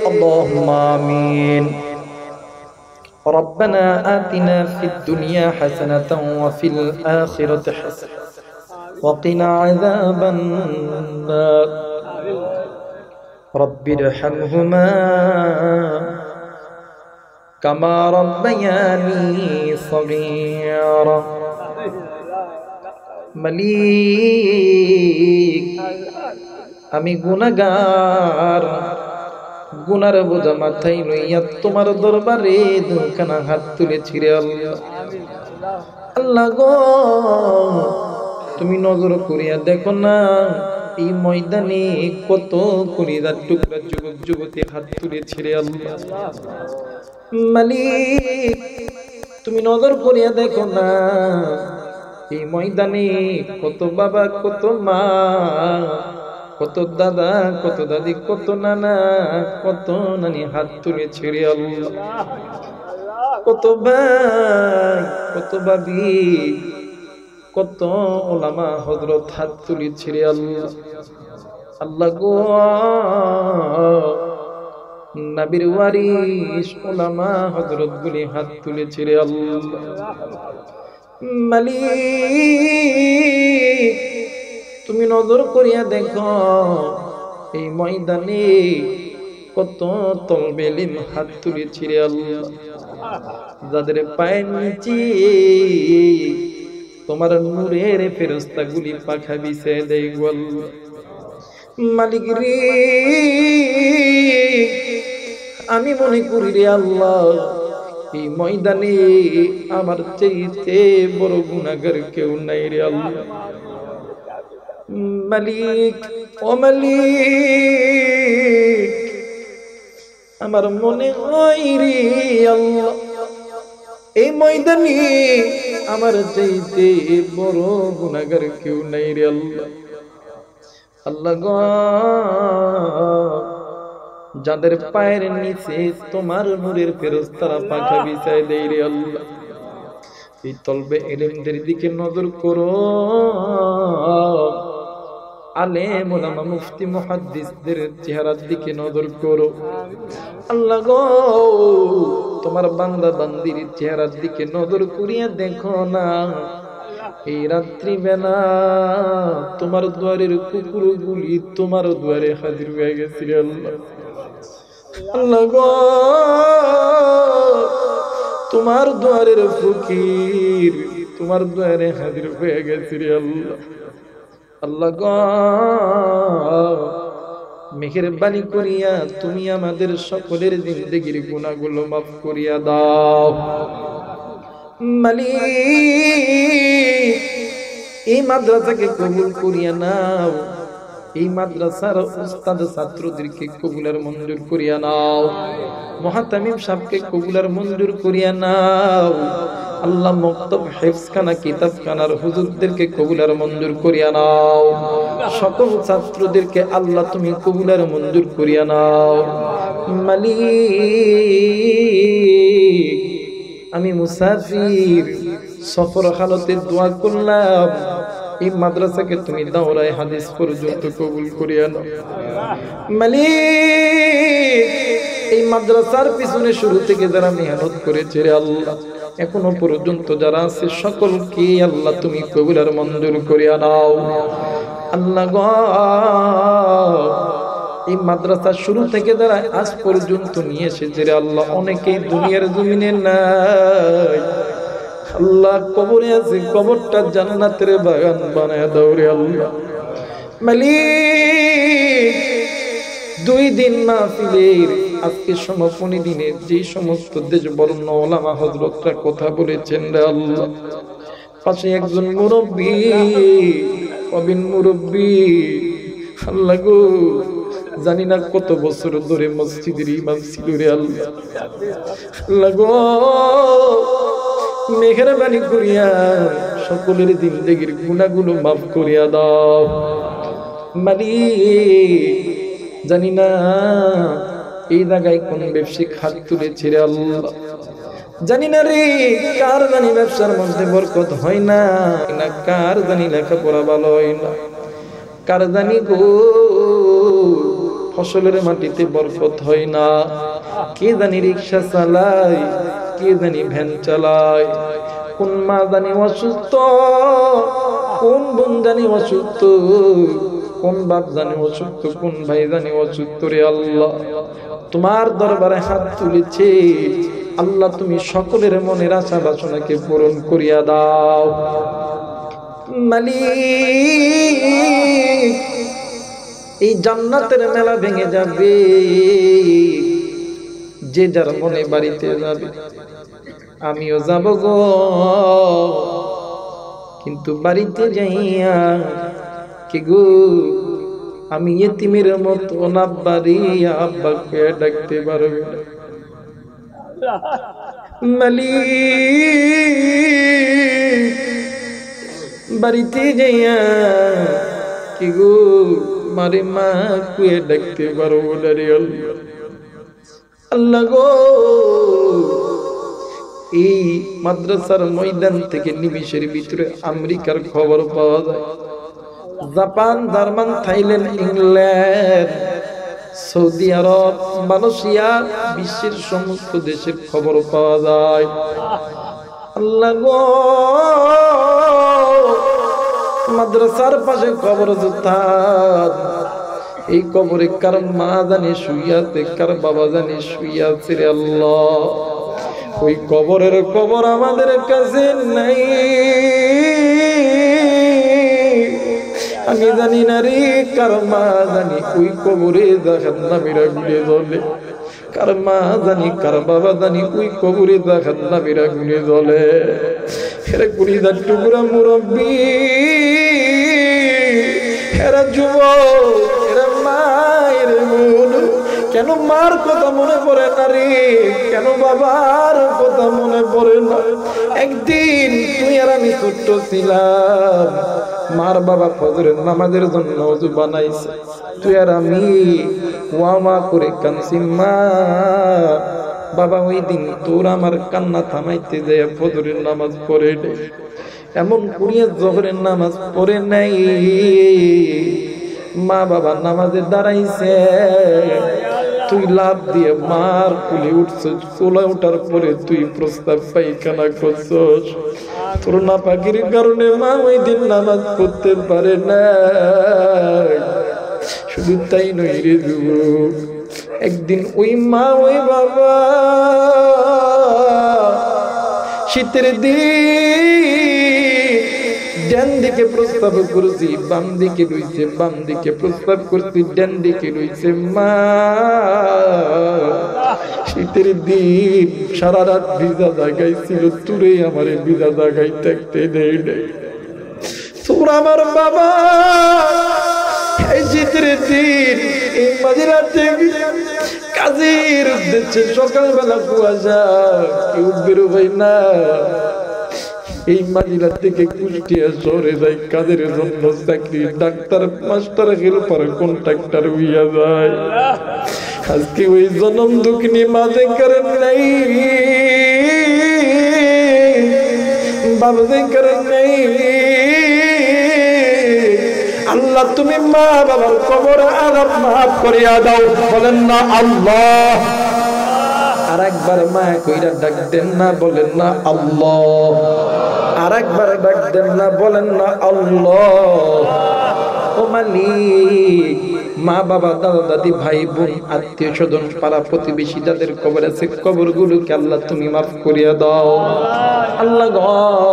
اللهم آمين ربنا آتنا في الدنيا حسنة وفي الآخرة حسنة وقنا عذاب النار رب ارحمهما كما ربياني صغيرا মালিক আমি গুনাহগার গুনার বোঝা মাথায় লইয়া তোমার দরবারে দুখানা হাত তুলেছি রে আল্লাহ আল্লাহ গো তুমি নজর করিয়া দেখো না এই ময়দানে কত কলিজার টুকরা যুবক যুবতী হাত তুলেছি রে আল্লাহ মালিক তুমি নজর করিয়া দেখো না এই ময়দানে কত বাবা কত মা কত দাদা কত দাদি কত নানা কত নানি হাত তুলেছে রে আল্লাহ কত ভাই কত ভাবি কত ওলামা হযরত হাত তুলেছে রে আল্লাহ আল্লাহ গো নবীর ওয়ারিস ওলামা হযরত গুলি হাত তুলেছে রে আল্লাহ মালিক তুমি নজর করিয়া দেখো এই ময়দানে কত তলবে ইলম হাত তুলেছি রে আল্লাহ যাদের পায়ের নিচে তোমার নূরের ফেরেশতাগুলি পাখা বিছিয়ে দেয় গো আল্লাহ মালিক রে আমি মনে করি রে আল্লাহ এই ময়দানে আমার চাইতে বড় গুনাহগার কেউ নাই রে আল্লাহ মালিক ও মালিক আমার মনে হয় রে আল্লাহ এই ময়দানে আমার চাইতে বড় গুনাহগার কেউ নাই রে আল্লাহ আল্লাহ গো যাদের পায়ের নিচে তোমার নূরের ফেরেশতারা পাখা বিছায় দেয় রে আল্লাহ এই তলবে ইলমদের দিকে নজর করো আলেম ওলামা মুফতি মুহাদ্দিসদের চেহারার দিকে নজর করো আল্লাহ গো তোমার বান্দা বান্দির চেহারার দিকে নজর করিয়া দেখো না এই রাত্রি বেলা তোমার দুয়ারের কুকুরগুলি তোমার দুয়ারে হাজির হয়ে গেছে রে আল্লাহ আল্লাহ গো তোমার দুয়ারের ফকির তোমার দুয়ারে হাজির হয়ে গেছে রে আল্লাহ আল্লাহ গো মেহেরবানি করিয়া তুমি আমাদের সকলের জিন্দেগির গুনাহগুলো মাফ করিয়া দাও মালিক এই মাদ্রাসাকে কবুল করিয়া নাও এই মাদ্রাসার উস্তাদ ছাত্রদেরকে কবুলার মঞ্জুর করিয়া নাও মুহাতামিম সাহেবকে কবুলার মঞ্জুর করিয়া নাও আল্লাহ মক্তব হিফজখানা কিতাবখানার হুজুরদেরকে কবুলার মঞ্জুর করিয়া নাও সকল ছাত্রদেরকে আল্লাহ তুমি কবুলার মঞ্জুর করিয়া নাও মালিক আমি মুসাফির সফর হালতে দোয়া করলাম এই মাদ্রাসাকে তুমি দাওরায়ে হাদিস পর্যন্ত কবুল করিয়া নাও মালিক এই মাদ্রাসার পিছনে শুরু থেকে যারা মেহনত করেছে রে আল্লাহ এখনো পর্যন্ত যারা আছে সকলকে আল্লাহ তুমি কবুল আর মঞ্জুর করিয়া নাও আল্লাহ গো এই মাদ্রাসা শুরু থেকে যারা আজ পর্যন্ত নিয়ে এসেছে রে আল্লাহ অনেকেই দুনিয়ার জমিনে নাই আল্লাহ কবরে আছে কবরটা জান্নাতের বাগান বানায় দাও রে আল্লাহ মালিক 2 দিন মাহফিলের আজকে সমাপনী দিনে যে সমস্ত দেশ বরণ্য ওলামা হযরতরা কথা বলেছেন রে আল্লাহ পাশে একজন মুরব্বি প্রবীণ মুরব্বি আল্লাহ গো জানি না কত বছর ধরে মসজিদের ইমাম ছিল রে আল্লাহ আল্লাহ গো মেহেরবানি করিয়া সকলের জিন্দেগির গুনাহগুলো মাফ করিয়া দাও মালিক জানি না এই জায়গায় কোন ব্যবসায়িক হাত তুলেছে রে আল্লাহ জানি না রে কার জানি ব্যবসার মধ্যে বরকত হয় না না কার জানি লেখাপড়া ভালো হয় না কার জানি গো ফসলের মাটিতে বরকত হয় না। কে জানি রিক্সা চালায়, কে জানি ভ্যান চালায়, কোন মা জানি অসুস্থ, কোন বোন জানি অসুস্থ, কোন বাপ জানি অসুস্থ, কোন ভাই জানি অসুস্থ। রে আল্লাহ, তোমার দরবারে হাত তুলেছে আল্লাহ, তুমি সকলের মনের আশা বাসনাকে পূরণ করিয়া দাও। মালিক, এই জান্নাতের মেলা ভেঙে যাবে, যে যার মনে বাড়িতে যাবে, আমিও যাব গো, কিন্তু বাড়িতে যাইয়া কি গো আমি ইতিমের মতো না বাড়ি আব্বাকে ডাকতে পারবে না। মালিক, বাড়িতে যাইয়া কি গো মারে মা কুয়ে ডাকতে পারবো না। রে আল্লাহ গো, এই মাদ্রাসার ময়দান থেকে নিমিষের ভিতরে আমেরিকার খবর পাওয়া যায়, জাপান, জার্মান, থাইল্যান্ড, ইংল্যান্ড, সৌদি আরব, মালয়েশিয়া, বিশ্বের সমস্ত দেশের খবর পাওয়া যায়। আল্লাহ গো, মাদ্রাসার পাশে কবর স্থান, এই কবরে কার মা জানি শুইয়াছে, কার বাবা জানি শুইয়াছে। রে আল্লাহ, ওই কবরের খবর আমাদের কাছে নাই। আমি জানি না রে কার মা জানি ওই কবরে জাহান্নামীরা গুলে জ্বলে, কার মা জানি কার বাবা জানি ওই কবরে জাহান্নামীরা গুলে জ্বলে। এরা কুড়িদার টুকরা মুরব্বী, এরা যুবক, এরা মায়ের বোন, কেন মার কথা মনে পড়ে না রে, কেন বাবার কথা মনে পড়ে না? একদিন তুই আর আমি ছোট্ট ছিলাম, মার বাবা ফজরের নামাজের জন্য ওযু বানাইছে, তুই আর আমি ওয়ামা করে কাঁদছি, মা বাবা ওই দিন তোর আমার কান্না থামাইতে যায় ফজরের নামাজ পড়ে নেই, এমন করিয়া জোহরের নামাজ পড়ে নাই। মা বাবা নামাজে দাঁড়াইছে, তুই লাভ দিয়ে মার কুলে উঠছস, কোলে ওঠার পরে তুই প্রস্তাব পায়খানা করছস। তোর নাপাকির কারণে মা ওই দিন নামাজ পড়তে পারে না। শুধু তাই নয় রে যুবক, একদিন ওই মা ওই বাবা শীতের দিন ডান দিকে প্রস্তাব করছি, বাম দিকে রয়েছে, বাম দিকে প্রস্তাব করছি, ডান দিকে রয়েছে মা। শীতের দিন সারা রাত ভিজা জায়গায় ছিল, তুরে আমার ভিজা জায়গায় থাকতে দেয় নাই। তোর আমার বাবা এই শীতের দিন এই মাঝরাতে কাজের উদ্দেশ্যে সকালবেলা কুয়াশা, কেউ বেরোবে না, এই মাজিরা থেকে কুষ্টিয়া শহরে যায় কাজের জন্য, চাকরি, ডাক্তার, মাস্টার, হেল্পার, কন্ট্রাক্টর হইয়া যায়। আজকে ওই জনম দুঃখিনী মাঝে করেন নাই, বাবা করেন নাই। আল্লাহ তুমি মা বাবার কবর আযাব মাফ করিয়া দাও, বলেন না আল্লাহ। আর একবার মা কইরা ডাক দেন না, বলেন না আল্লাহ। আর একবার ডাক দেন না, বলেন না আল্লাহ। ও মালিক, মা বাবা, দাদা দাদি, ভাই বোন, আত্মীয় স্বজন, পাড়া প্রতিবেশী যাদের কবর আছে, কবরগুলোকে আল্লাহ তুমি মাফ করিয়া দাও। আল্লাহ গো,